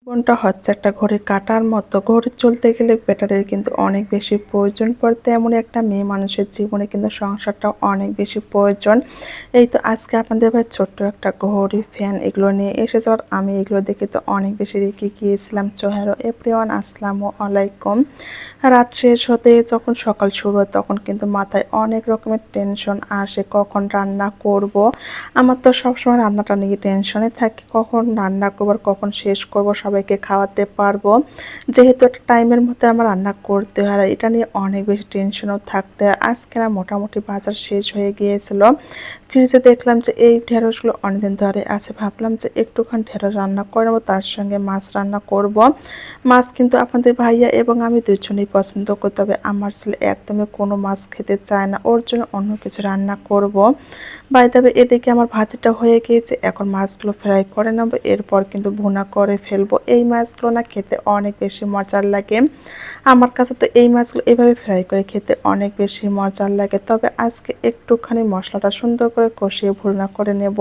কোনটা হচ্ছে একটা ঘড়ির কাঁটার মতো। ঘড়ি চলতে গেলে ব্যাটারির কিন্তু অনেক বেশি প্রয়োজন পড়ে। তেমনই একটা মেয়ে মানুষের জীবনে কিন্তু সংসারটাও অনেক বেশি প্রয়োজন। এই তো আজকে আপনাদের ভাই ছোট্ট একটা ঘড়ি, ফ্যান এগুলো নিয়ে এসেছে। আর আমি এগুলো দেখে তো অনেক বেশি রেগে গিয়েছিলাম। হ্যালো এভরিওয়ান, আসসালামু আলাইকুম। রাত শেষ হতে যখন সকাল শুরু হয় তখন কিন্তু মাথায় অনেক রকমের টেনশন আসে, কখন রান্না করব। আমার তো সবসময় রান্নাটা নিয়ে টেনশনে থাকি, কখন রান্না করবো আর কখন শেষ করব, সবাইকে খাওয়াতে পারবো। যেহেতু একটা টাইমের মধ্যে আমার রান্না করতে হয়, আর এটা নিয়ে অনেক বেশি টেনশনও থাকতে হয়। আজকে না মোটামুটি বাজার শেষ হয়ে গিয়েছিল। ফ্রিজে দেখলাম যে এই ঢেঁড়সগুলো অনেকদিন ধরে আছে, ভাবলাম যে একটুখানি ঢেঁড়স রান্না করে নেবো, তার সঙ্গে মাছ রান্না করব। মাছ কিন্তু আপনাদের ভাইয়া এবং আমি দুজনেই পছন্দ করি, তবে আমার ছেলে একদমই কোনো মাছ খেতে চায় না, ওর জন্য অন্য কিছু রান্না করব। বাই তবে এদিকে আমার ভাজিটা হয়ে গিয়েছে, এখন মাছগুলো ফ্রাই করে নেবো, এরপর কিন্তু ভুনা করে ফেলবো। এই মাছগুলো না খেতে অনেক বেশি মজার লাগে। আমার কাছে তো এই মাছগুলো এভাবে ফ্রাই করে খেতে অনেক বেশি মজার লাগে। তবে আজকে একটুখানি মশলাটা সুন্দর করে কষিয়ে ভুনা করে নেব,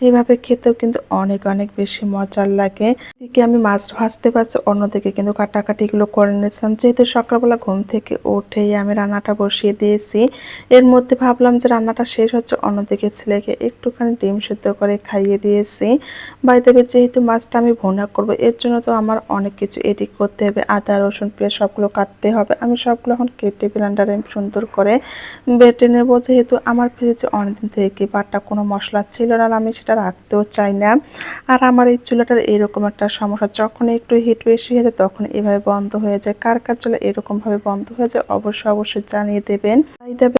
এইভাবে খেতেও কিন্তু অনেক অনেক বেশি মজার লাগে। এদিকে আমি মাছ ভাজতে পারছি, অন্যদিকে কিন্তু কাটাকাটিগুলো করে নিয়েছিলাম। যেহেতু সকালবেলা ঘুম থেকে উঠেই আমি রান্নাটা বসিয়ে দিয়েছি, এর মধ্যে ভাবলাম যে রান্নাটা শেষ হচ্ছে, অন্যদিকে ছেলেকে একটুখানি ডিম সিদ্ধ করে খাইয়ে দিয়েছি। বাড়িতে যেহেতু মাছটা আমি ভুনা করব, এর জন্য তো আমার অনেক কিছু এডিট করতে হবে, আদা রসুন পেঁয়াজ সবগুলো কাটতে হবে। আমি সবগুলো এখন কেটে ব্লেন্ডারে সুন্দর করে বেটে নেব। যেহেতু আমার ফ্রিজে অনেকদিন থেকে বাটা কোনো মশলা ছিল না, আমি সেটা রাখতেও চাই না। আর আমার এই চুলাটার এরকম একটা সমস্যা, যখন একটু হিট বেশি হয়ে যায় তখন এভাবে বন্ধ হয়ে যায়। কার কার চুলা এরকমভাবে বন্ধ হয়ে যায় অবশ্যই অবশ্যই জানিয়ে দেবেন।